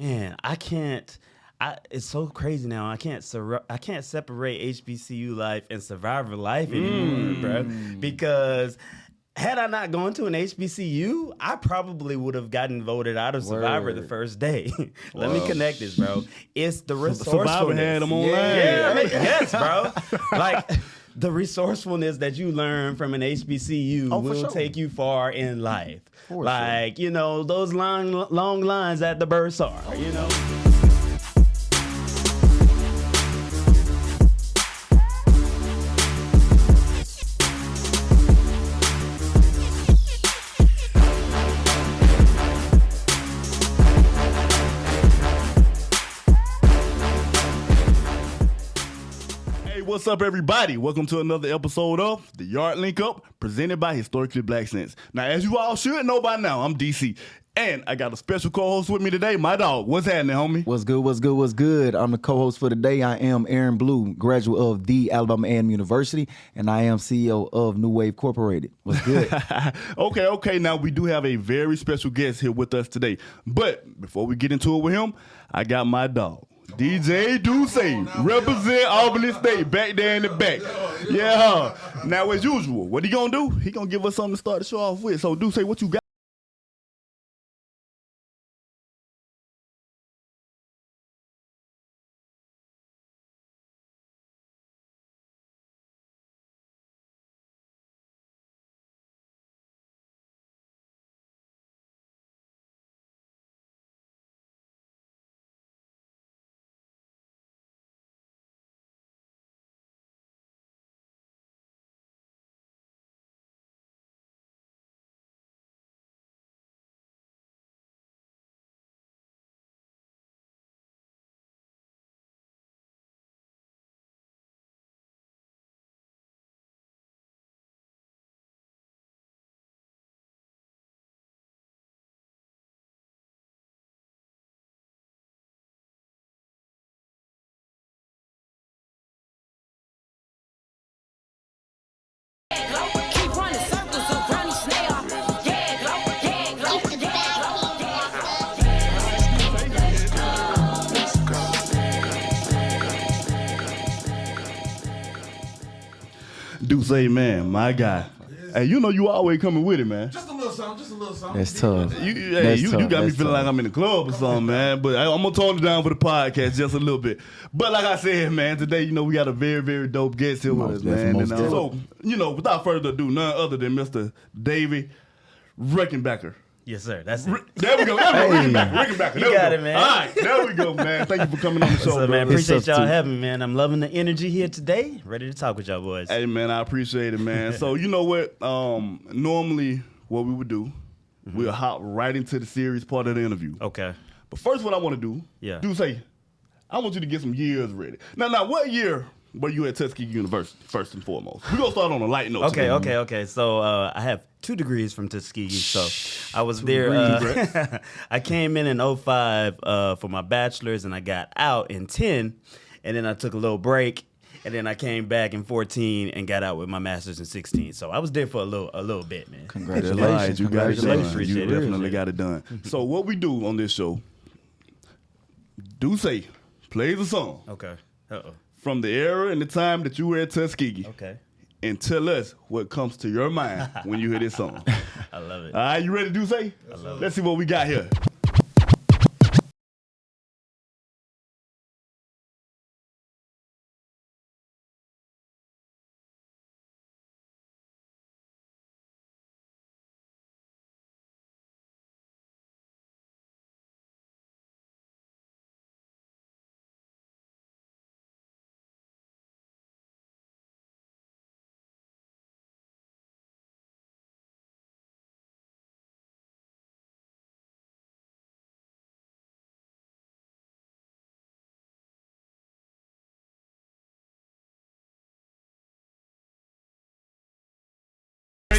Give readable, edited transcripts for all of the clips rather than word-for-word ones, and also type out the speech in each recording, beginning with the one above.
Man, I can't. It's so crazy now. I can't separate HBCU life and survivor life anymore, bro. Because had I not gone to an HBCU, I probably would have gotten voted out of Survivor the first day. Let me connect this, bro. It's the resourcefulness. Survivor had them online. Yes, bro. Like the resourcefulness that you learn from an HBCU will take you far in life. Like, you know, those long lines at the bursar, you know. What's up, everybody? Welcome to another episode of the Yard Linkup, presented by Historically Black Sense. Now, as you all should know by now, I'm DC, and I got a special co-host with me today, my dog. What's happening, homie? What's good? I'm the co-host for today. I am Aaron Blue, graduate of the Alabama A&M University, and I am CEO of New Wave Corporated. What's good? Okay. Now, we do have a very special guest here with us today, but before we get into it with him, I got my dog. DJ Duce, represent Albany State, back there in the back. Yeah. Now, as usual, what he gonna do? He gonna give us something to start the show off with. So, Duce, what you got? Duce, man, my guy. Hey, you know you always coming with it, man. Just a little something. That's tough. You got me feeling like I'm in the club or something, man. But I'm going to tone it down for the podcast just a little bit. But like I said, man, today, you know, we got a very, very dope guest here with us, man. And, so, you know, without further ado, none other than Mr. Davie Rickenbacker. Yes, sir. That's it. There we go. Rickenbacker. You got it, man. All right, there we go, man. Thank you for coming on the show, man. bro. Appreciate y'all having me, man. I'm loving the energy here today. Ready to talk with y'all boys. Hey, man, I appreciate it, man. So, you know what? Normally, what we would do, we'll hop right into the serious part of the interview. Okay. But first, what I want to do say, I want you to get some years ready. Now, what year were you at Tuskegee University, first and foremost? We're going to start on a light note. Okay. So I have 2 degrees from Tuskegee. So I was there. I came in 05 for my bachelor's, and I got out in 10. And then I took a little break. And then I came back in 14 and got out with my master's in 16. So I was there for a little bit, man. Congratulations. You got it done. Appreciate You it. definitely got it done. So what we do on this show, Duce plays a song. Okay. Uh-oh. From the era and the time that you were at Tuskegee. Okay. And tell us what comes to your mind when you hear this song. I love it. All right, you ready, Duce? I love it. Let's see what we got here.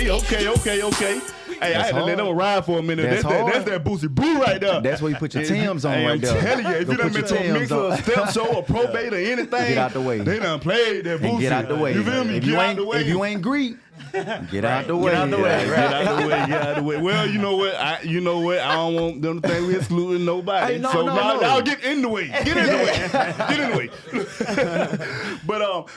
Okay. Hey, I had to let them ride for a minute. That's That's that Boosie Boo right there. That's where you put your Timbs on Hey, right I'm there. telling you, if Go you done put been to your a mix Timbs or on. a step show or probate or anything, Get out the way. They done played that Boosie. And get out the way. You feel me? If Get out the way. If you ain't Greek, get out the way. Get out the way. Get out the way. Get out the way. Well, you know what? I don't want them to think we excluding nobody. Hey, no, so no, now no. I'll get in the way. Get in the way. Get in the way. But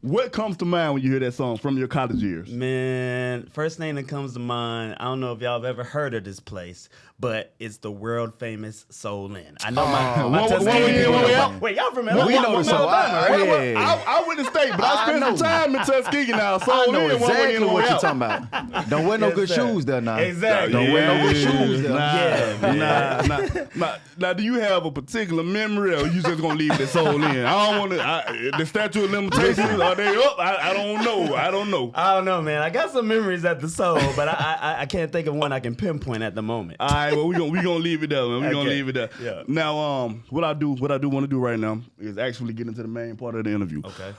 what comes to mind when you hear that song from your college years? Man, first thing that comes to mind, I don't know if y'all have ever heard of this place, but it's the world famous Soul Inn. I know my Tuskegee people know. Wait, y'all from Alabama? We know the Soul. I went to state, but I spent some time in Tuskegee now. So I know exactly what you're talking about. Don't wear no Yes, good sir. shoes there now. Exactly. Don't wear no good shoes there. Now, do you have a particular memory, or you just gonna leave the Soul in? I don't want to. The statute of limitations, are they up? I don't know. I don't know, man. I got some memories at the Soul, but I can't think of one I can pinpoint at the moment. All right, well, we gonna leave it there, man. We gonna leave it there. Yeah. Now, what I do want to do right now is actually get into the main part of the interview. Okay.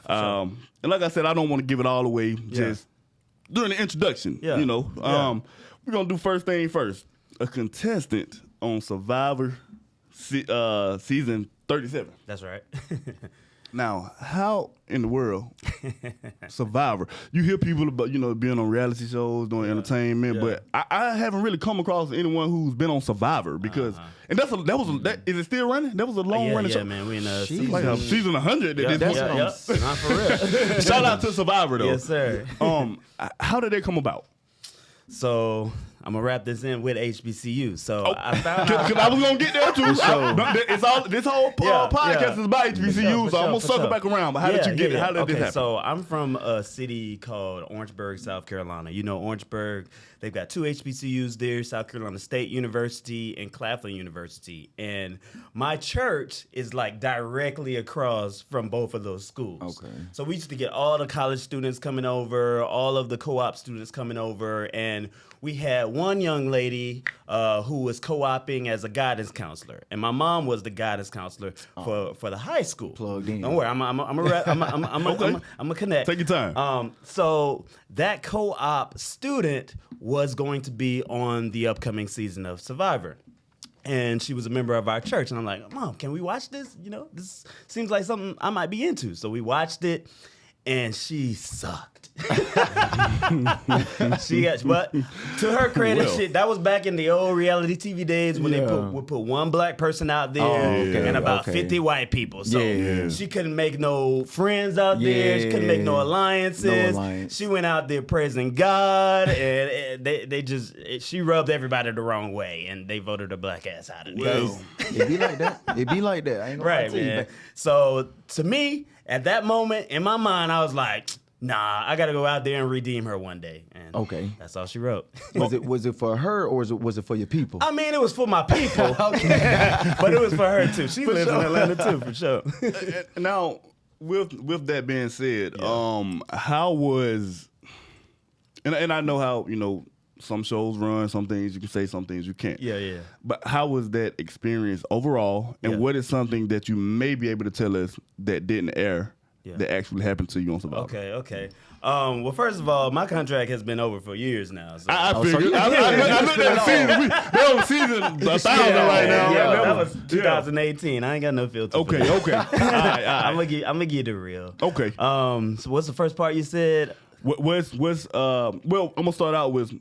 And like I said, I don't want to give it all away just during the introduction. Yeah. You know, we're gonna do first thing first. A contestant on Survivor season 37. That's right. Now, how in the world Survivor? You hear people about being on reality shows, doing entertainment, but I haven't really come across anyone who's been on Survivor because, and is it still running? That was a long running show. Yeah, man, we in a season 100. Not for real. Shout out to Survivor though. Yes, sir. How did they come about? So I'm gonna wrap this in with HBCU. So I found Because I was gonna get there too. This whole podcast is about HBCU, so I'm gonna circle back around. But how did you get it? How did this happen? So I'm from a city called Orangeburg, South Carolina. You know Orangeburg. They've got 2 HBCUs there, South Carolina State University and Claflin University. And my church is like directly across from both of those schools. Okay. So we used to get all the college students coming over, all of the co-op students coming over, and we had one young lady who was co-oping as a guidance counselor, and my mom was the guidance counselor for the high school. Plugged in. Don't worry, I'm a connect. Take your time. So that co-op student was going to be on the upcoming season of Survivor. And she was a member of our church. And I'm like, Mom, can we watch this? This seems like something I might be into. So we watched it, and she sucked. But to her credit, that was back in the old reality TV days when they would put one black person out there and about 50 white people. So she couldn't make no friends out there. She couldn't make no alliances. She went out there praising God, and she rubbed everybody the wrong way, and they voted her black ass out of there. It be like that. It be like that. I ain't gonna lie Right, to you, man. So to me, at that moment in my mind, I was like, nah, I got to go out there and redeem her one day. And that's all she wrote. Was it for her or was it for your people? I mean, it was for my people. But it was for her too. She lives in Atlanta too, for sure. Now, with that being said, how was, and I know how, some shows run, some things you can say, some things you can't. Yeah. But how was that experience overall, and what is something that you may be able to tell us that didn't air that actually happened to you on Survivor? Okay. Well, first of all, my contract has been over for years now. So. I figured. I looked at the season. They're on season 1,000 right now. Yeah, that was 2018. I ain't got no filter. Okay. All right. I'm gonna get it real. Okay. So what's the first part you said? Well, I'm gonna start out with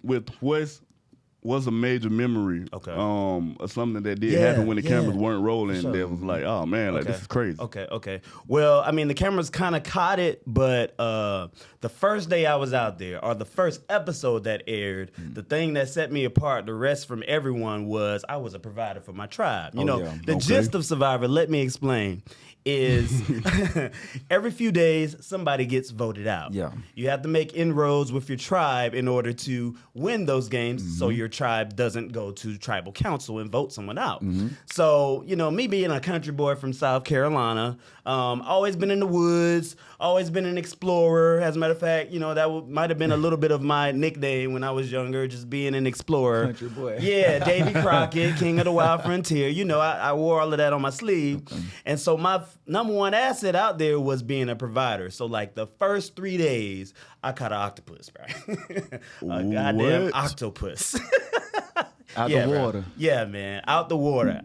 what's a major memory of something that did happen when the cameras weren't rolling. Sure. That was like, oh man, this is crazy. Okay. Well, I mean, the cameras kind of caught it, but the first day I was out there, or the first episode that aired, the thing that set me apart, the rest from everyone, was I was a provider for my tribe. The gist of Survivor, let me explain, is every few days somebody gets voted out. Yeah. You have to make inroads with your tribe in order to win those games, so your tribe doesn't go to tribal council and vote someone out. So, me being a country boy from South Carolina, always been in the woods, always been an explorer. As a matter of fact, that might have been a little bit of my nickname when I was younger, just being an explorer. Country boy. Yeah, Davie Crockett, King of the Wild Frontier. I wore all of that on my sleeve. And so my number one asset out there was being a provider. So like the first 3 days, I caught an octopus, bro. A goddamn octopus. Out the bro. water. Yeah, man, out the water.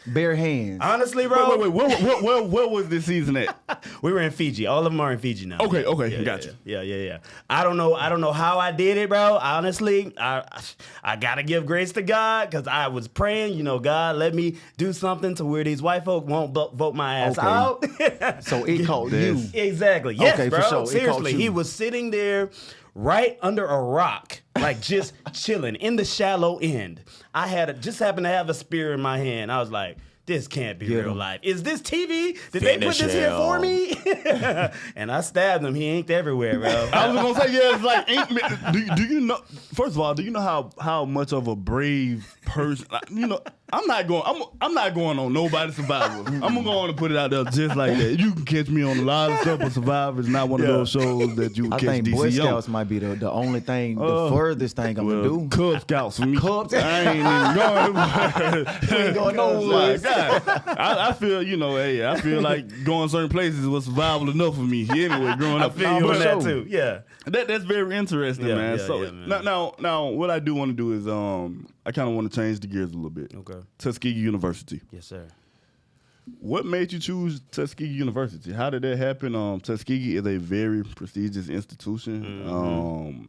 Bare hands. Honestly, bro. Wait. Where was this season at? We were in Fiji. All of them are in Fiji now. Okay, Yeah, gotcha. Yeah. I don't know how I did it, bro. Honestly, I gotta give grace to God because I was praying. God, let me do something to where these white folk won't vote my ass out. So it caught you. Exactly. Yes, Okay, bro. for sure. Seriously, It caught he you. was sitting there right under a rock, like just chilling in the shallow end. I just happened to have a spear in my hand. I was like, this can't be real life. Is this TV? Did they put this here for me? And I stabbed him. He inked everywhere, bro. I was gonna say, yeah, it's like, do you know? First of all, do you know how much of a brave person? I'm not going on nobody's Survivor. I'm going to put it out there just like that. You can catch me on a lot of stuff, but Survivor is not one of those shows that you would I catch think DC Boy on. Scouts might be the only thing, the furthest thing I'm gonna do. Cub Scouts for me. Cubs. I ain't even going. You ain't going nowhere. I feel, hey, I feel like going certain places was survival enough for me. Anyway, growing I up. feel you But on that too. Yeah. that's very interesting, Yeah, man. yeah, So yeah, man. now, what I do want to do is, I kind of want to change the gears a little bit. Okay. Tuskegee University. Yes, sir. What made you choose Tuskegee University? How did that happen? Tuskegee is a very prestigious institution.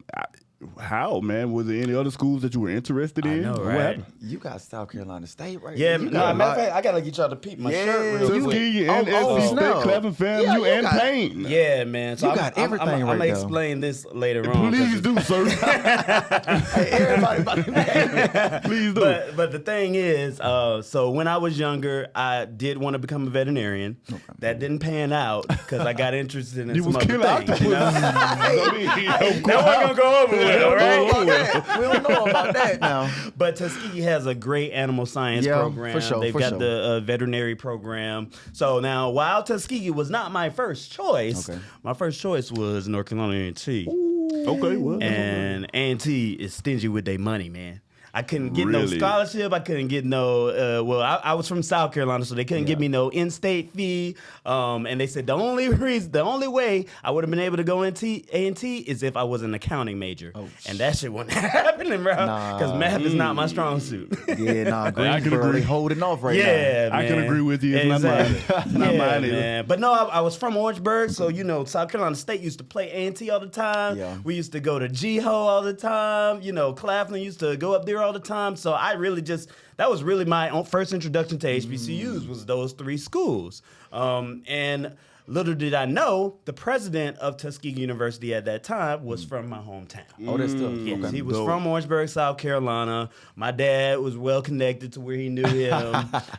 How, man? Was there any other schools that you were interested in? know, What right? happened? You got South Carolina State, right? Yeah, You no, got matter of fact, I gotta get y'all to peep my shirt real quick. Tuskegee and SC State, snap. Clapham, FAMU, Yeah, you and got- Payne. Yeah, man. So You got everything I'm right gonna there. explain this later on. Please do, sir. Hey, everybody about to Please do. But the thing is, so when I was younger, I did want to become a veterinarian. That didn't pan out because I got interested in You some was other killing things. You know? octopuses. Now we're gonna go over with it, all right? We don't know about that now. But Tuskegee has a great animal science Yeah, program. for sure, They've for got sure. the veterinary program. So now, while Tuskegee was not my first choice, Okay. my first choice was North Carolina A&T. Okay, well. And A&T is stingy with their money, man. I couldn't get no Really? scholarship. I couldn't get no. I was from South Carolina, so they couldn't give me no in-state fee. And they said the only way I would have been able to go into A&T is if I was an accounting major, and that shit wasn't happening, bro. Because math is not my strong suit. Yeah, nah, I can Greensboro, agree. they holding off right Yeah, now. I can man. agree with you. It's not mine. It's not Yeah, mine either. man. But no, I was from Orangeburg, so South Carolina State used to play A&T all the time. Yeah. We used to go to GHO all the time. Claflin used to go up there all the time. So I really that was really my first introduction to HBCUs was those three schools. And little did I know, the president of Tuskegee University at that time was from my hometown. Oh, that's tough. Yes, Okay. he was Dope. from Orangeburg, South Carolina. My dad was well connected to where he knew him.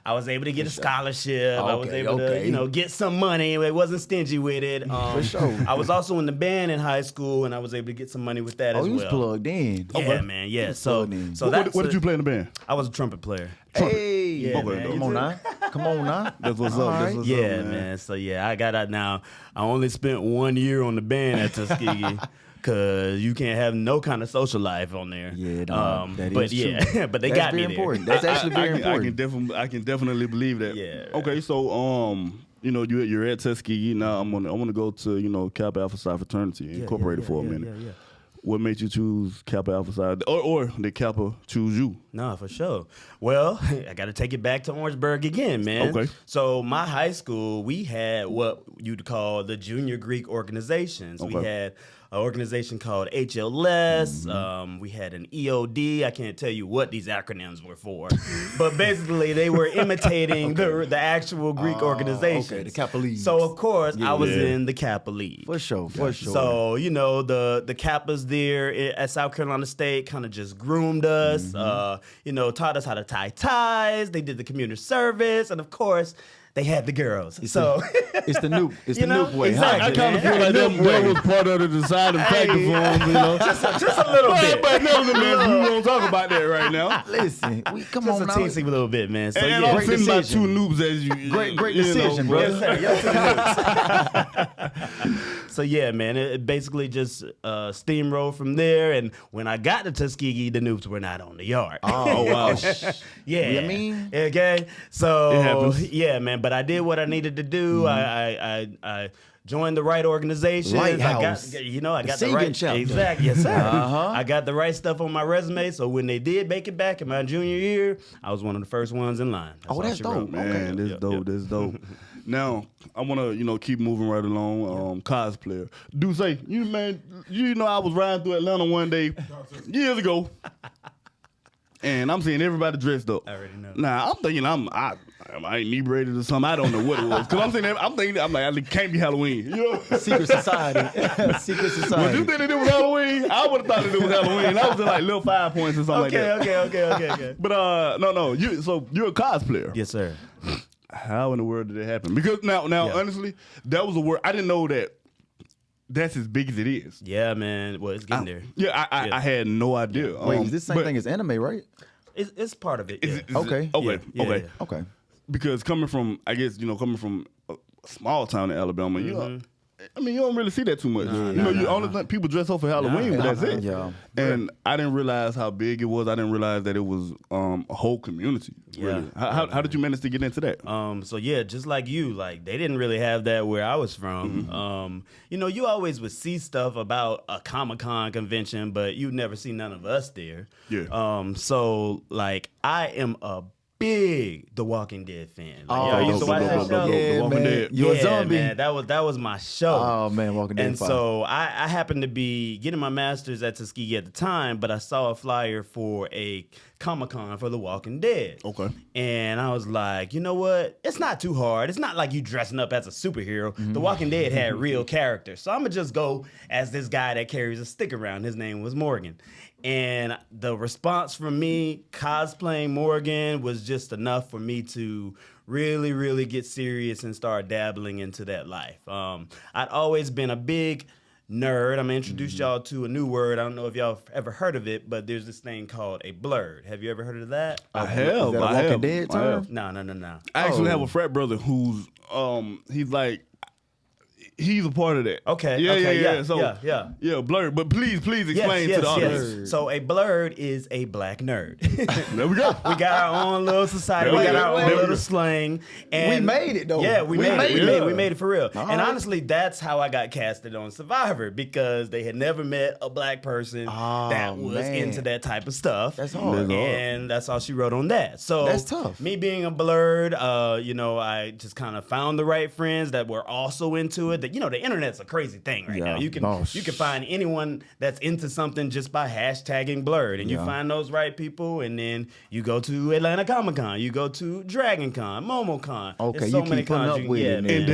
I was able to get a scholarship. I was Okay, able okay. to, get some money. It wasn't stingy with it. For sure. I was also in the band in high school, and I was able to get some money with that Oh, as you was well. plugged in. Yeah, man. Yeah. So, plugged in. so What, that's what did you play in the band? I was a trumpet player. Hey, Yeah, man. come on now. Come on now. That's what's All up. That's right. what's Yeah, up, man. So I got out now. I only spent 1 year on the band at Tuskegee. Cause you can't have no kind of social life on there. Yeah, no, that but is yeah, true. but they That's got me very there. important. That's actually very important. I can definitely believe that. Yeah. Okay, so you're at Tuskegee now. I'm gonna go to Kappa Alpha Psi fraternity Incorporated for a minute. Yeah. What made you choose Kappa Alpha Psi, or did Kappa choose you? No, for sure. Well, I got to take it back to Orangeburg again, man. Okay. So my high school, we had what you'd call the junior Greek organizations. We Okay. had an organization called HLS. We had an EOD. I can't tell you what these acronyms were for, but basically they were imitating the actual Greek organizations. okay, the Kappa Leagues. So of course I was Yeah. in the Kappa League. For sure, for sure. So, the Kappas there at South Carolina State kind of just groomed us, taught us how to tie ties. They did the community service. And of course, they had the girls. It's the Nuke. It's the Nuke way. exactly, I kind of man. feel like Nuke that way. was part of the deciding factor for him, Just a little bit. But nevertheless, we won't talk about that right now. Listen, come Just on a now. teensy little bit, man. So, And yeah. I'm great sitting by decision. two noobs as you. Great you know, decision, bro. brother. Yes, sir. Yes, sir. So yeah, man, it basically just steamrolled from there. And when I got to Tuskegee, the Noobs were not on the yard. Oh, wow. Yeah, You mean? Okay, so It happens. yeah, man. but I did what I needed to do. I joined the right organizations. Lighthouse. I got the singing right chapter. exactly. Yes, sir. I got the right stuff on my resume. So when they did make it back in my junior year, I was one of the first ones in line. Oh, all that's she dope. wrote. Man, Okay. this dope. This dope. Now I want to keep moving right along. Cosplayer. Do say I was riding through Atlanta one day years ago, and I'm seeing everybody dressed up. I already know. Nah, I'm thinking I inebriated or something. I don't know what it was. Cause I'm thinking it can't be Halloween. You know? Secret society. Secret When society. you think that it was Halloween, I would have thought that it was Halloween. I was in like little 5 points or something like that. Okay. But no. You're a cosplayer. Yes, sir. How in the world did it happen? Because now, honestly, that was a word I didn't know that. That's as big as it is. Yeah, man. Well, it's getting there. Yeah, I had no idea. Wait, is this the same thing as anime, right? It's part of it. Is Yeah. it- is Okay. it- okay. Yeah, Okay. yeah. Okay. Because coming from a small town in Alabama, you don't really see that too much. You only think people dress up for Halloween, but that's it. Yeah. And I didn't realize how big it was. I didn't realize that it was a whole community. Really. Yeah. How did you manage to get into that? So yeah, just like you, like they didn't really have that where I was from. You always would see stuff about a Comic-Con convention, but you'd never see none of us there. Yeah. So like I am a big The Walking Dead fan. Like, Oh, I used to watch that show. The Walking Dead. You're a Yeah, zombie. man, that was my show. Oh man, Walking Dead. And so I happened to be getting my master's at Tuskegee at the time, but I saw a flyer for a Comic-Con for The Walking Dead. Okay. And I was like, you know what? It's not too hard. It's not like you dressing up as a superhero. The Walking Dead had real characters. So I'm going to just go as this guy that carries a stick around. His name was Morgan. And the response from me cosplaying Morgan was just enough for me to really, really get serious and start dabbling into that life. I'd always been a big nerd. I'm gonna introduce y'all to a new word. I don't know if y'all have ever heard of it, but there's this thing called a blurred. Have you ever heard of that? I Is have. that a I Walking have. Dead I term? have. No. I actually have a frat brother who's he's like he's a part of that. Okay, Yeah, okay, yeah. yeah, So yeah. blurred. But please explain to the audience. So a blurred is a black nerd. There we go. We got our own little society. There We we got go. our own There we little go. slang. And We made it, though. Yeah, we made it. it. We made it for real. All And right. honestly, that's how I got casted on Survivor, because they had never met a black person that was man. into that type of stuff. That's hard. That's hard. And that's all she wrote on that. So That's tough. Me being a blurred, I just kind of found the right friends that were also into it. That the internet's a crazy thing right now. Yeah. You can No, you can find anyone that's into something just by hashtagging blurred, and you Yeah. find those right people, and then you go to Atlanta Comic Con, you go to Dragon Con, MomoCon. Okay, There's so you many keep putting cons up you can with get. it, man. And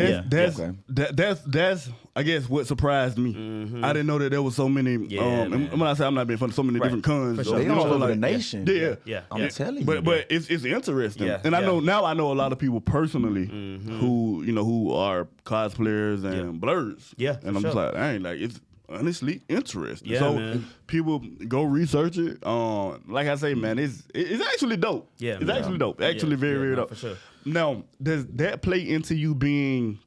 Yeah. that's I guess what surprised me. I didn't know that there was so many. Yeah, man. and when I say I'm not being funny, so many Right. different cons. For sure. They You know, all over like- the nation. Yeah. Yeah. I'm telling you. But it's interesting, Yeah, and I yeah. know now I know a lot of people personally who are cosplayers and blurs. Yeah, and for I'm just sure. like, it's honestly interesting. Yeah, so man. people go research it. Like I say, man, it's actually dope. Yeah, it's man. actually dope. Actually, Yeah, very yeah, very no, dope. for sure. Now, does that play into you being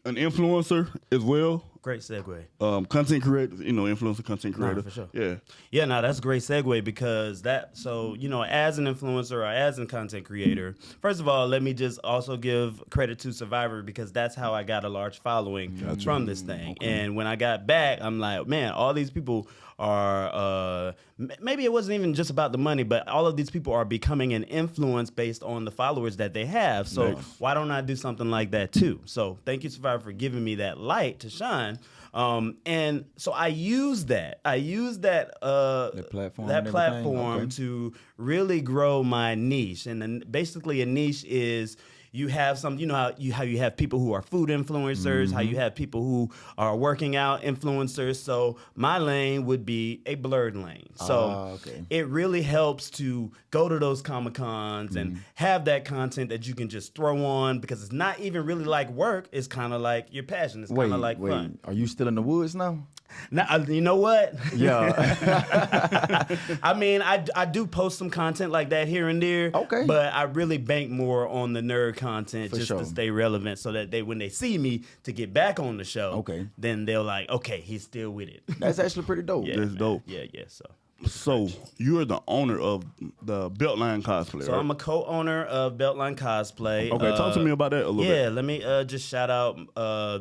an influencer as well? Great segue. Content creator, influencer, content creator. for sure. Yeah. Yeah, no, that's a great segue, because as an influencer or as a content creator, first of all, let me just also give credit to Survivor, because that's how I got a large following from this thing. And when I got back, I'm like, man, all these people are, maybe it wasn't even just about the money, but all of these people are becoming an influence based on the followers that they have. So why don't I do something like that too? So thank you, Survivor, for giving me that light to shine. And so I use that. platform That and everything? platform Okay. to really grow my niche. And then basically a niche is you have some, how you have people who are food influencers, how you have people who are working out influencers. So my lane would be a blurred lane. So okay. it really helps to go to those Comic-Cons and have that content that you can just throw on, because it's not even really like work. It's kind of like your passion. It's kind of like fun. Are you still in the woods now? Now, you know what? Yeah. I mean, I do post some content like that here and there. Okay. But I really bank more on the nerd content For just sure. to stay relevant, so that when they see me to get back on the show, Okay. then they'll like, okay, he's still with it. That's actually pretty dope. Yeah, That's man. dope. Yeah. So So you're the owner of the Beltline Cosplay. So right? I'm a co-owner of Beltline Cosplay. Okay, talk to me about that a little bit. Yeah, let me just shout out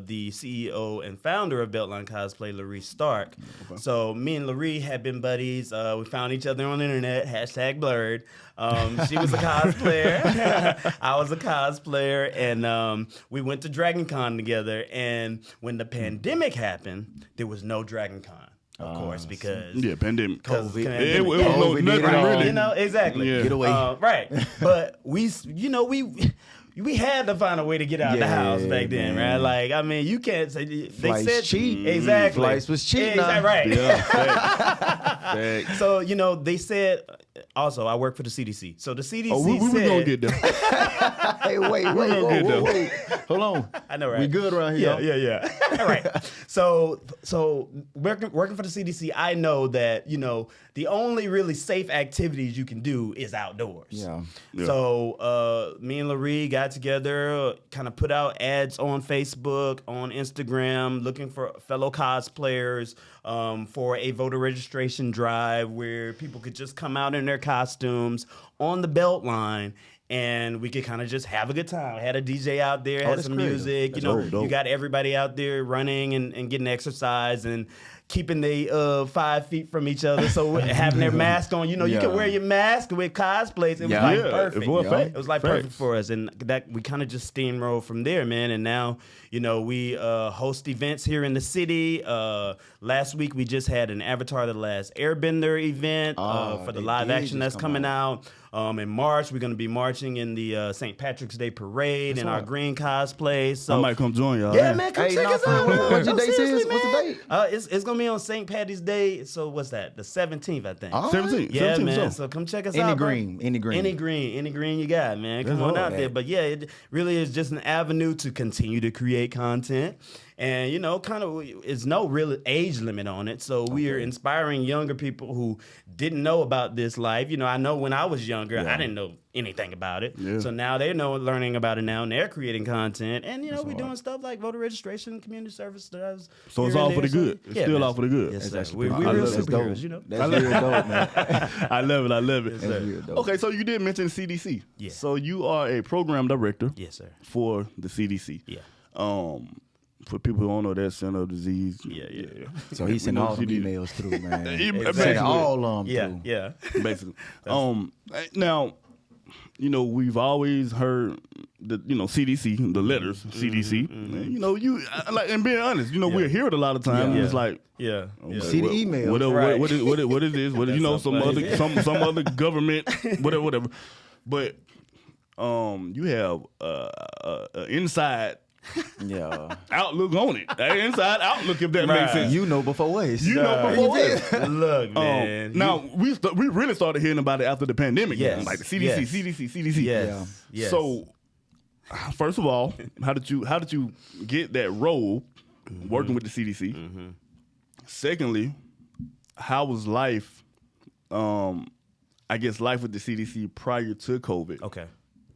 the CEO and founder of Beltline Cosplay, Laree Stark. Okay. So me and Laree had been buddies. We found each other on the internet, #blurred. She was a cosplayer. I was a cosplayer. And we went to Dragon Con together. And when the pandemic happened, there was no Dragon Con. Of course, because pandemic. COVID. It was nothing really. You know, exactly. Yeah. Get away. Right. But we had to find a way to get out the house back then, man. right? Like, I mean, you can't say they Flights said cheap. Exactly. Flights was cheap now. Right. Yeah, facts. So, they said also I work for the CDC. So the CDC We said gonna get there. Hey, wait. Hold on. I know, right? We good around here. Yeah. All right. So working for the CDC, I know that, the only really safe activities you can do is outdoors. Yeah. So me and Laree got together, kind of put out ads on Facebook, on Instagram, looking for fellow cosplayers for a voter registration drive where people could just come out in their costumes on the Beltline. And we could kind of just have a good time. Had a DJ out there, had some creative. music. That's dope. You got everybody out there running and getting exercise and keeping they 5 feet from each other. So having their mask on, you can wear your mask with cosplays. It was like perfect. It was like perfect for us, and that we kind of just steamrolled from there, man. And now, we host events here in the city. Last week we just had an Avatar: The Last Airbender event for the live action that's coming out. In March, we're going to be marching in the St. Patrick's Day Parade in our green cosplay. So I might come join y'all. yeah, man, come check us out. What your date is? What's the date? It's going to be on St. Patty's Day. So what's that? The 17th, I think. 17. Yeah, 17, man. so. So come check us Any out. green. Any green you got, man. Come on out there. But yeah, it really is just an avenue to continue to create content. And, kind of, it's no real age limit on it. So we are inspiring younger people who didn't know about this life. I know when I was younger, I didn't know anything about it. Yeah. So now they're learning about it now, and they're creating content. And, we're doing stuff like voter registration, community service. So it's all for the good. It's still all for the good. Yes, sir. We're real superheroes, That's real dope, man. I love it. That's real dope. Okay, so you did mention CDC. Yeah. So you are a program director. Yes, sir. For the CDC. Yeah. For people who don't know, that's center of disease. Yeah. So he sent all the emails through, man. Basically, all of them through. Yeah. Basically. Now, we've always heard the CDC, the letters CDC. And, like, and being honest, we're here a lot of times. And it's like, see the email. What is this? What is some other government, whatever. But you have inside outlook on it. Inside outlook, if that makes sense. Before ways. Before ways. Look, man. Now we really started hearing about it after the pandemic. Yes. Like the CDC. Yes. So, first of all, how did you get that role working with the CDC? Mm-hmm. Secondly, how was life? I guess life with the CDC prior to COVID. Okay.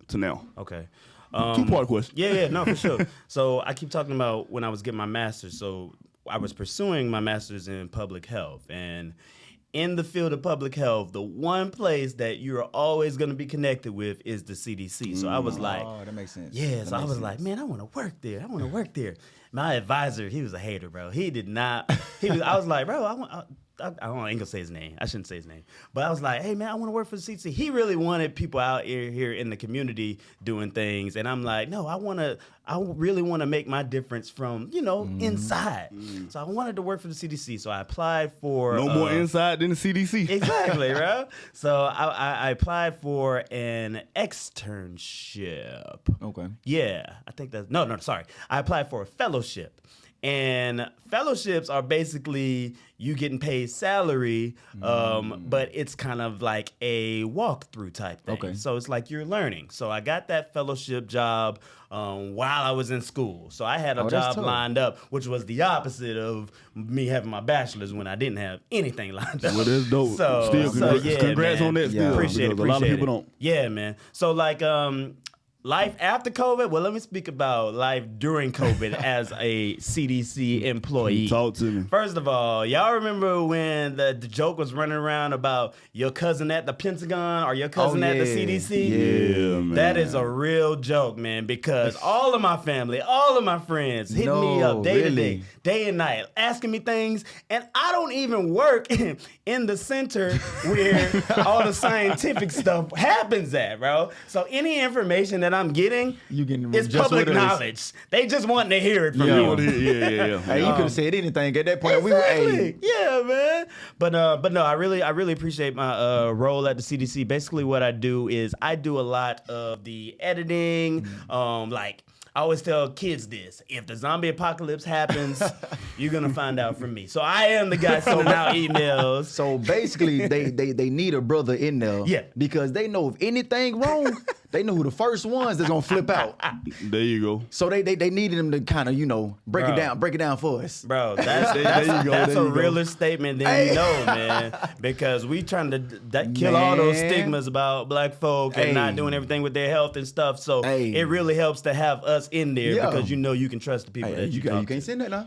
To now. Okay. 2-part question. Yeah, no, for sure. So I keep talking about when I was getting my master's. So I was pursuing my master's in public health. And in the field of public health, the one place that you're always going to be connected with is the CDC. So I was like, oh, that makes sense. Yeah, so I was like, man, I want to work there. My advisor, he was a hater, bro. He did not. I was like, bro, I ain't gonna say his name. I shouldn't say his name. But I was like, hey, man, I want to work for the CDC. He really wanted people out here in the community doing things. And I'm like, no, I really want to make my difference from, inside. So I wanted to work for the CDC. So I applied for... No more inside than the CDC. Exactly, bro. So I applied for an externship. Okay. Yeah, I think that's... No, sorry. I applied for a fellowship. And fellowships are basically you getting paid salary, but it's kind of like a walkthrough type thing. Okay. So it's like you're learning. So I got that fellowship job while I was in school. So I had a job lined up, which was the opposite of me having my bachelor's when I didn't have anything lined up. Well, that's dope. So, congrats man. on that. Still, appreciate it. A lot of people don't. Yeah, man. So like life after COVID. Well, let me speak about life during COVID as a CDC employee. Talk to me. First of all, y'all remember when the joke was running around about your cousin at the Pentagon or your cousin at the CDC? Yeah, man. That is a real joke, man, because all of my family, all of my friends hit me up day to day, day and night, asking me things, and I don't even work in the center where all the scientific stuff happens at, bro. So any information that I'm getting is public knowledge. They just want to hear it from me. Yeah. Hey, you could have said anything at that point. Exactly. Yeah, man. But no, I really appreciate my role at the CDC. Basically, what I do is I do a lot of the editing. Like I always tell kids this: if the zombie apocalypse happens, you're gonna find out from me. So I am the guy sending out emails. So basically, they need a brother in there. Yeah. Because they know if anything wrong, they know who the first ones that's gonna flip out. There you go. So they needed him to kind of break it down for us. Bro, that's a realer statement than you know, man. Because we trying to kill all those stigmas about black folk and not doing everything with their health and stuff. So it really helps to have us in there because you can trust the people that you talk to. You can't send that now.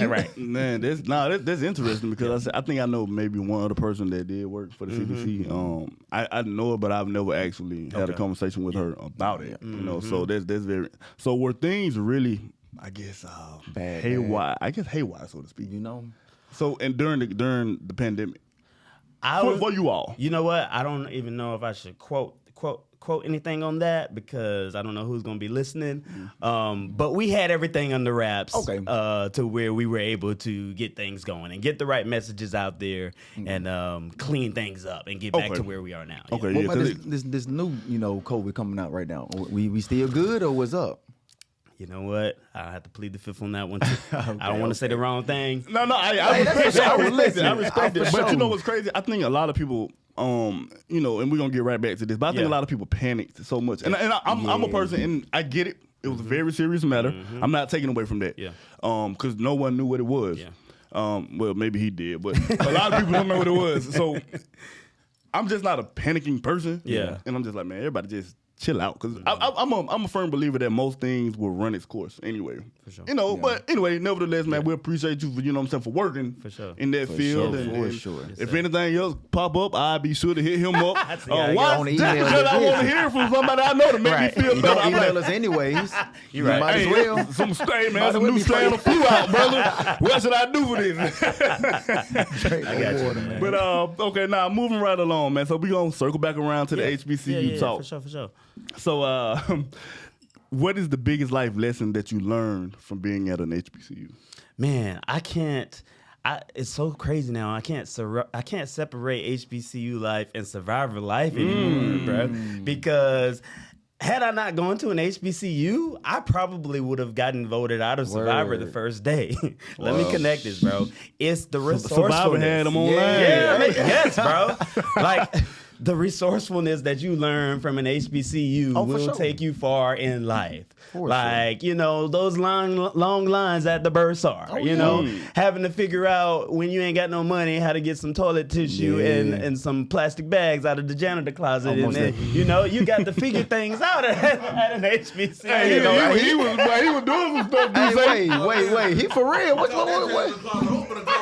Right. Man, that's interesting because I think I know maybe one other person that did work for the CDC. I know her, but I've never actually had a conversation with her about it. You know, so that's very. So were things really, I guess, haywire? I guess haywire, so to speak. You know. So and during the pandemic, for you all, you know what? I don't even know if I should quote anything on that because I don't know who's gonna be listening. But we had everything under wraps, to where we were able to get things going and get the right messages out there and clean things up and get back to where we are now. Okay, What about this new COVID coming out right now? We still good or what's up? You know what? I have to plead the fifth on that one too. I don't want to say the wrong thing. No, I respect it. But you know what's crazy? I think a lot of people, and we're gonna get right back to this, but I think a lot of people panicked so much. And I'm a person, and I get it. It was a very serious matter. I'm not taking away from that. Yeah. Because no one knew what it was. Yeah. Well, maybe he did, but a lot of people don't know what it was. So I'm just not a panicking person. Yeah. And I'm just like, man, everybody just chill out, because I'm a firm believer that most things will run its course anyway. For sure. But anyway, nevertheless, man, we appreciate you for working in that field. For sure. If anything else pop up, I'll be sure to hit him up. On the email because I want to hear from somebody I know to make me feel You better. don't email us anyways. You're right. Might as well. Some new strand of flu out, brother. What should I do for this? I got you, man. But okay, now moving right along, man. So we gonna circle back around to the HBCU talk. For sure. So, what is the biggest life lesson that you learned from being at an HBCU? Man, it's so crazy now. I can't separate HBCU life and survivor life anymore, bro. Because had I not gone to an HBCU, I probably would have gotten voted out of Survivor the first day. Let me connect this, bro. It's the resourcefulness. Survivor had them online. Yes, bro. Like, the resourcefulness that you learn from an HBCU will take you far in life. Those long lines at the bursar, having to figure out when you ain't got no money how to get some toilet tissue and some plastic bags out of the janitor closet. And then, you got to figure things out at an HBCU. Hey, he was doing some stuff. Wait. He for real? What's going on?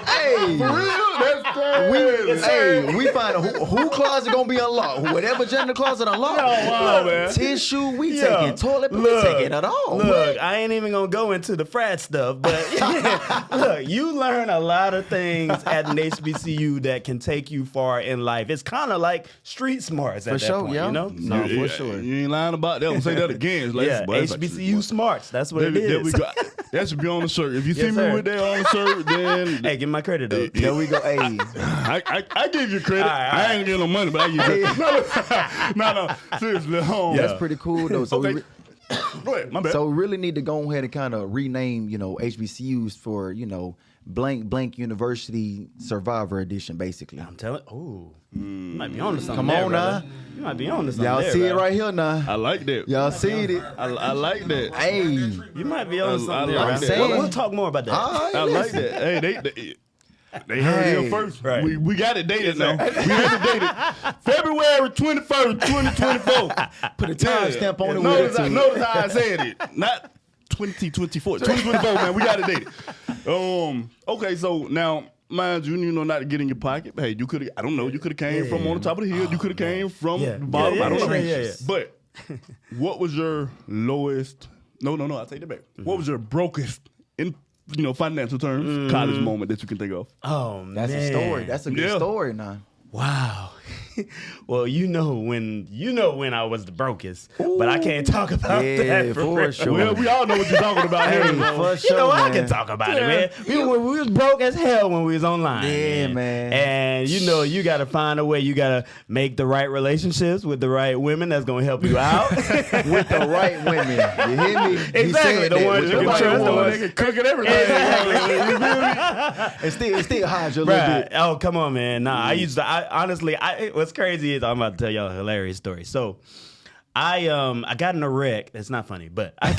Hey, for real? That's crazy. We find who closet gonna be unlocked. Whatever janitor closet unlocked. Tissue, we taking toilet paper, we taking it all. Look, I ain't even gonna go into the frat stuff, but look, you learn a lot of things at an HBCU that can take you far in life. It's kind of like street smarts at that point, No, for sure. You ain't lying about that. Don't say that again. HBCU smarts. That's what it is. There we go. That should be on the shirt. If you see me with that on the shirt, then hey, give me my credit though. There we go. Hey, I give you credit. I ain't getting no money, but I give you credit. No, seriously. That's pretty cool though. So go ahead, my bad. So we really need to go ahead and kind of rename, HBCUs for, blank University Survivor Edition, basically. I'm telling. Ooh, you might be on to something. Come there, on brother. now. You might be on to something. Y'all there, see bro. it right here now. I like that. Y'all see it. I like that. Hey, You might be on to something. I like there, that. We'll talk more about that. all right, I like that. Hey, They heard it first. Right. We got it dated now. We got it dated. February 21st, 2024. Put a timestamp on it. Notice how I said it. Not 2024. 2024, man. We got it dated. Okay, so now, mind you, not to get in your pocket. Hey, you could have, I don't know, you could have came from on the top of the hill. You could have came from the bottom. I don't know. Yeah. But what was your lowest, no, I take that back. What was your brokest in financial terms, college moment that you can think of? Oh, man. That's a story. That's a good story now. Wow. Well, when I was the brokest, but I can't talk about that for sure. Well, we all know what you're talking about here. For sure, I can talk about it, man. We was broke as hell when we was online. Yeah, man. And you got to find a way. You got to make the right relationships with the right women that's going to help you out. With the right women. You hear me? Exactly. The ones you can trust. The ones they can cook and everything. It still hides you a little bit. Oh, come on, man. Nah, honestly, what's crazy is I'm about to tell y'all a hilarious story. So I got in a wreck. It's not funny, but I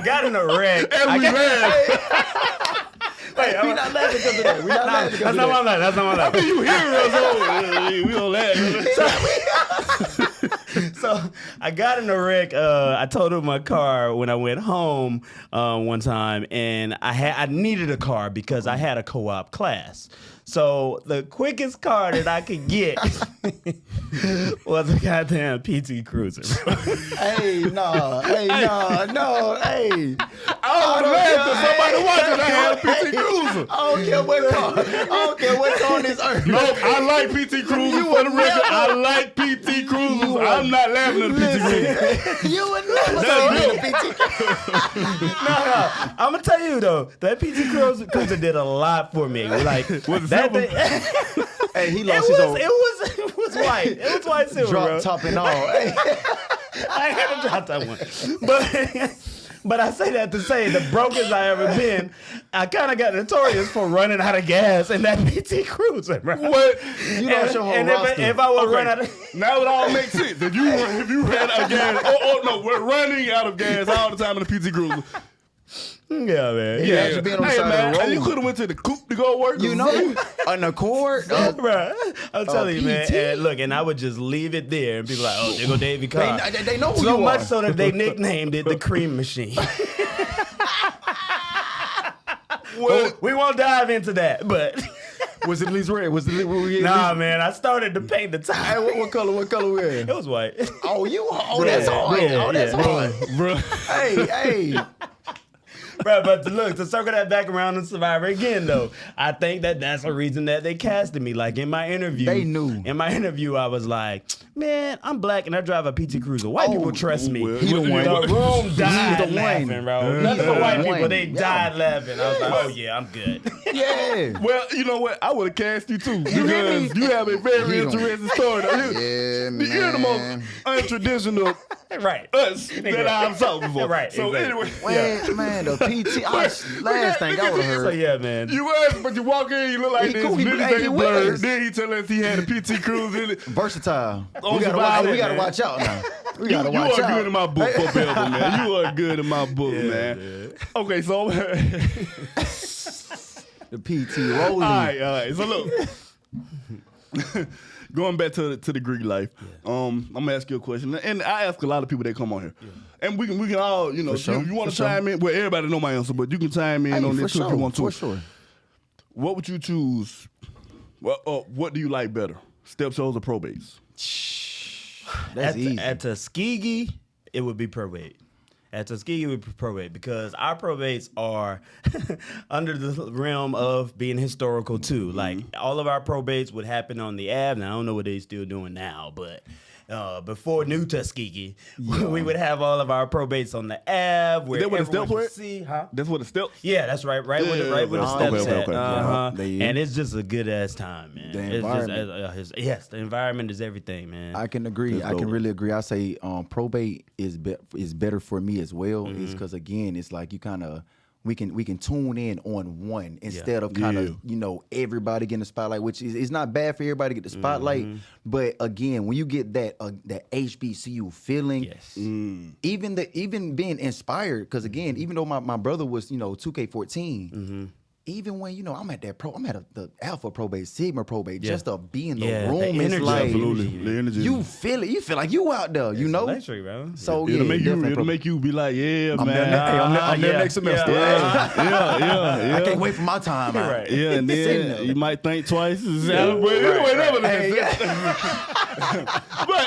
got in a wreck. And we laugh. Wait, We're not laughing because of that. We're not laughing because That's not my life. That's not my life. You hear us? We don't laugh. So I got in a wreck. I totaled my car when I went home one time, and I needed a car because I had a co-op class. So the quickest car that I could get was a goddamn PT Cruiser. Hey. I was laughing because somebody watching. I had a PT Cruiser. I don't care what car. I don't care what's on this earth. No, I like PT Cruisers. For the record, I like PT Cruisers. I'm not laughing at the PT Cruiser. You would never say a PT Cruiser. No. I'm gonna tell you though, that PT Cruiser did a lot for me. Like Was it that silver? thing, Hey, he lost his own it was white. It was white silver, drop bro. top and all. Hey. I had to drop that one. But I say that to say the brokest I ever been, I kind of got notorious for running out of gas in that PT Cruiser, bro. What? You lost your whole roster. If I would run out of Now it all makes sense. If you ran out of gas, we're running out of gas all the time in the PT Cruiser. yeah, man. You actually being on the Hey, side man, of the road. you could have went to the coop to go work. An Accord. Bro, I'm telling you, man. PT? And look, and I would just leave it there and be like, "Oh, there go Davie car." They know who So you much are. so that they nicknamed it the Cream Machine. Well, we won't dive into that, but Was it at least red? Was it? nah, man. I started to paint the top. Hey, what color? What color we in? It was white. Oh, Yeah, that's hard. yeah, That's yeah. hard. Bro. Hey. Bro, but to circle that back around and Survivor again, though, I think that's the reason that they casted me. Like in my interview, They knew. In my interview, I was like, "Man, I'm black and I drive a PT Cruiser. White people trust me." well, he the one. The room died the one. laughing, bro. Nothing but white people. They died laughing. I was like, "Oh yeah, I'm good." Yeah. Well, you know what? I would have cast you too hear me? because you have a very You don't- interesting story. Yeah, You're the most untraditional Right. us that I've saw before. Right, So exactly. anyway, Man, the PT. Last thing I would have So heard. yeah, man. you was, but you walk in, you look like He this. cool, he Niggas hey, he ain't blurred. was. Then he tell us he had a PT Cruise in it. Versatile. On We gotta Survivor, watch out now. We gotta You watch are out. good in my book for Belvin, man. You are good in my book, man. Okay, so The PT rolling. all right. So look, going back to the Greek life, I'm gonna ask you a question, and I ask a lot of people that come on here, and we can all, sure, you want for to chime in. Well, everybody know my answer, but you can chime in Hey, on for this too if you want to. For sure. What would you choose? Well, what do you like better, step shows or probates? That's easy. At Tuskegee, it would be probate. At Tuskegee, it would be probate because our probates are under the realm of being historical too. Like all of our probates would happen on the Ave. Now I don't know what they're still doing now, but before New Tuskegee, we would have all of our probates on the Ave. Where Is that what the everyone steps were could at? see, huh? That's what the steps. Yeah, that's right. Right where the Okay, steps at. okay. Uh-huh. They- And it's just a good ass time, man. The It's environment. just, yes, the environment is everything, man. I can agree. I can really agree. I say probate is better for me as well. It's because again, it's like you kind of we can tune in on one instead of kind of everybody getting the spotlight, which is not bad for everybody to get the spotlight. But again, when you get that HBCU feeling, Yes. even being inspired, because again, even though my brother was 2K14. even when I'm at the Alpha probate, Sigma probate, Yeah. just to be in the Yeah, room, the it's energy. like Absolutely. The energy. you feel it. You feel like you out there, you It's know. electric, bro. So It'll definitely make you be like, yeah, I'm man. there, I'm there Yeah. next semester. Yeah. Yeah. I can't wait for my time out. Right. Yeah, and Sitting then there. you might think twice. But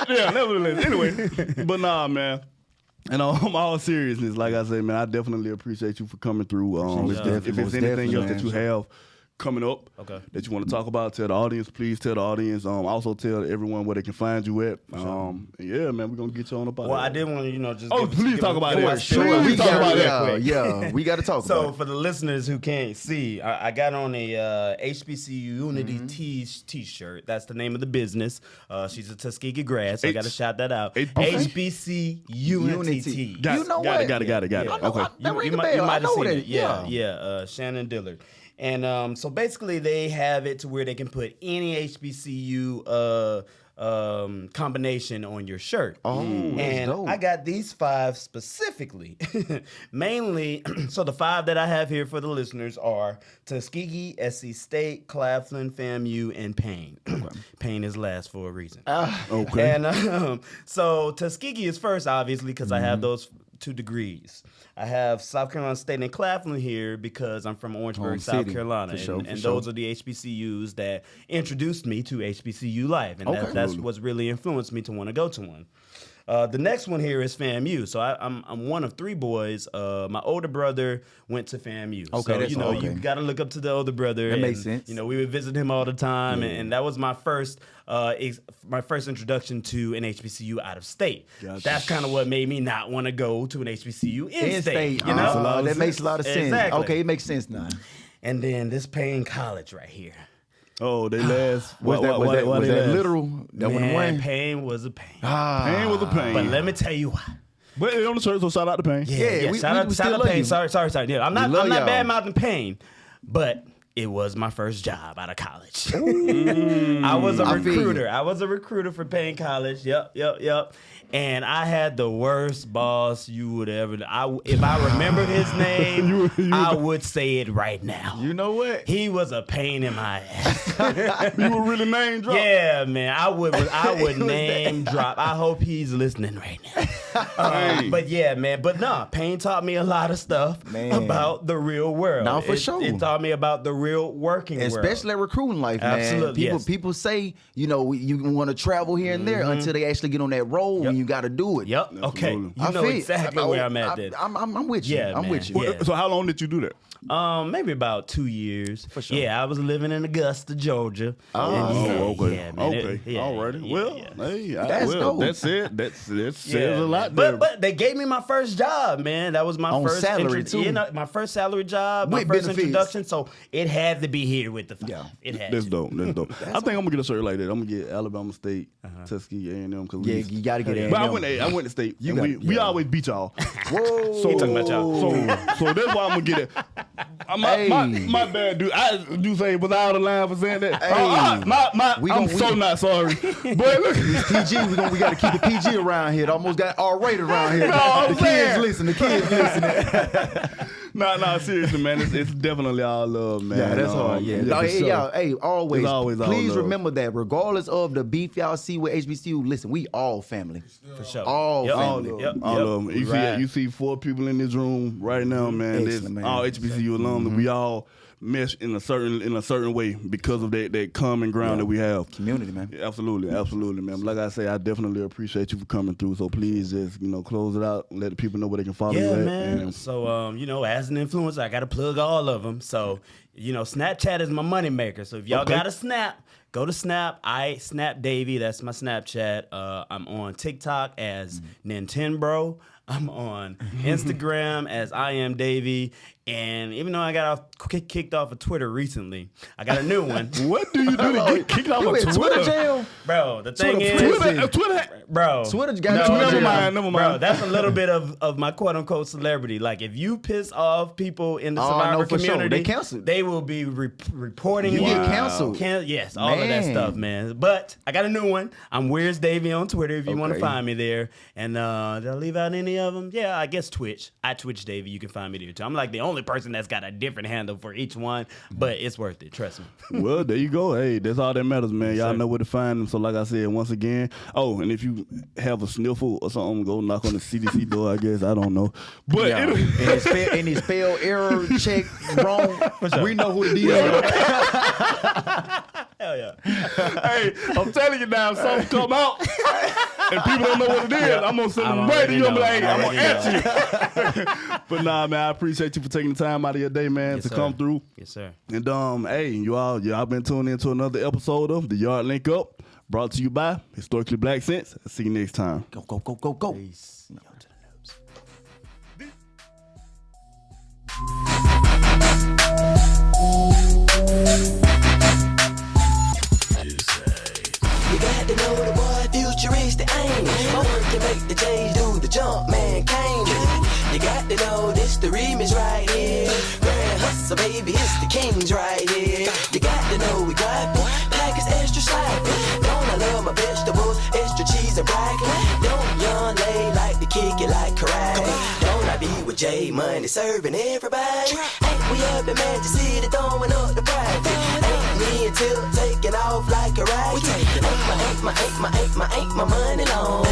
Hey, nevertheless. Anyway, but nah, man. And on all seriousness, like I said, man, I definitely appreciate you for coming through. If there's anything else that you have coming up that you want to talk about, tell the audience. Please tell the audience. Also tell everyone where they can find you at. Yeah, man, we're gonna get you on up. Well, I did want to, just. Please talk about it. Sure, Please talk about that. Yeah, we got to talk So about it. for the listeners who can't see, I got on a HBCU Unity T-shirt. That's the name of the business. She's a Tuskegee grad, so I got to shout that out. HBC Unity T. You know what? Got it. I know, Okay. that ring a bell. I know that. Yeah. Shannon Dillard. And so basically they have it to where they can put any HBCU combination on your shirt. Oh, that's and dope. I got these 5 specifically. Mainly, so the 5 that I have here for the listeners are Tuskegee, SC State, Claflin, FAMU, and Payne. Payne is last for a reason. Okay. And so Tuskegee is first, obviously, because I have those 2 degrees. I have South Carolina State and Claflin here because I'm from Orangeburg, Home South city, Carolina. for sure, And for those are the HBCUs that introduced me to HBCU life. And that's what's really influenced me to want to go to one. The next one here is FAMU. So I'm one of 3 boys. My older brother went to FAMU. Okay, so that's you got to look up to the older brother. That makes sense. We would visit him all the time, and that was my first introduction to an HBCU out of state. Gotcha. That's kind of what made me not want to go to an HBCU in state. That makes a lot of sense. Exactly. Okay, it makes sense now. And then this Payne College right here. Oh, they last. Was that literal? That Man, went Payne was a pain. Pain was a pain. But let me tell you why. But on the shirt, so shout out to Pain. Yeah, we shout out still to love Payne. you. Sorry. Yeah, I'm not love y'all. bad mouthing Payne, but it was my first job out of college. I was a recruiter. I was a recruiter for Payne College. Yep. And I had the worst boss you would ever. If I remembered his name, I would say it right now. You know what? He was a pain in my ass. You were really name drop. Yeah, man. I would name drop. I hope he's listening right now. But yeah, man. But nah, Payne taught me a lot of stuff about the real world. Nah, for sure. It taught me about the real working world. Especially at recruiting life, man. Absolutely, People say, you want to travel here and there until they actually get on that road and you got to do it. Yep. Okay. Absolutely. You know exactly where I'm at then. I'm with you. Yeah, I'm man. with you. Yeah. So how long did you do that? Maybe about 2 years. For sure. Yeah, I was living in Augusta, Georgia. Okay. Yeah, man. Alrighty. Hey, That's dope. that's it. That says a man. lot there. But they gave me my first job, man. That was my On first salary, too. my first salary job, my With first benefits. introduction. So it had to be here with the five. Yeah. It had That's to. dope. That's dope. I think I'm gonna get a shirt like that. I'm gonna get Alabama State, Tuskegee, A&M. Yeah, you got to get it. But I went to state. We always beat y'all. Whoa. So, talking about y'all. so that's why I'm gonna get it. My bad, dude. I do say was I out of line for saying that. I'm so not sorry. But look, PG, we got to keep it PG around here. It almost got R-rated around here. I'm The saying. kids listen. nah, seriously, man. It's definitely all love, man. Yeah, that's hard. Yeah, for hey, sure. y'all, hey, always all please love. remember that regardless of the beef y'all see with HBCU, listen, we all family. For sure. All Yep. family. Yep. All of them. Right. You see 4 people in this room right now, man. Excellent, There's man. all HBCU alums. We all mesh in a certain way because of that common ground that we have. Community, man. Yeah, absolutely, man. Like I say, I definitely appreciate you for coming through. So please just close it out and let the people know where they can follow you Yeah, at. man. And So, as an influencer, I got to plug all of them. So, Snapchat is my moneymaker. So if y'all got a Snap, go to Snap. Snap Davie. That's my Snapchat. I'm on TikTok as Nintendo. I'm on Instagram as I am Davie. And even though I got kicked off of Twitter recently, I got a new one. what do you do to get kicked off You of in Twitter? Twitter jail? Bro, the thing is... Twitter. Bro. Twitter got Never mind. Bro, that's a little bit of my quote-unquote celebrity. Like, if you piss off people in the Oh, survivor no, for sure. community, They canceled. they will be reporting You you. get canceled. Yes, all of that Man. stuff, man. But I got a new one. I'm Where's Davie on Twitter if you want to Okay. find me there. And did I leave out any of them? Yeah, I guess Twitch. I Twitch Davie. You can find me there, too. I'm like the only only person that's got a different handle for each one, but it's worth it. Trust me. Well, there you go. Hey, that's all that matters, man. Y'all sir. know where to find them. So like I said, once again, and if you have a sniffle or something, go knock on the CDC door, I guess. I don't know. But Yeah. and it's spell error, check, wrong. sure. We know who the DM is. Hell yeah. hey, I'm telling you now, if something come out and people don't know what it is, I'm going to send them right to you. I'm like, I'm going to answer you. But nah, man, I appreciate you for taking the time out of your day, man, Yes, to sir. come through. Yes, sir. And hey, y'all been tuning into another episode of the Yard Linkup, brought to you by Historically Black Sense. See you next time. Go, go, go, go, go. Peace. You got to know the boy futuristic aim. My work to make the change, do the jump, man, came. You got to know this the remix right here. Grand hustle, baby, it's the kings right here. You got to know we got package extra sloppy. Don't I love my vegetables, extra cheese and broccoli. Don't young lady like to kick it like karate. Don't I be with J Money serving everybody? Ain't we up in Magic City throwing up the private? Ain't me until taking off like a rocket. Ain't my money long.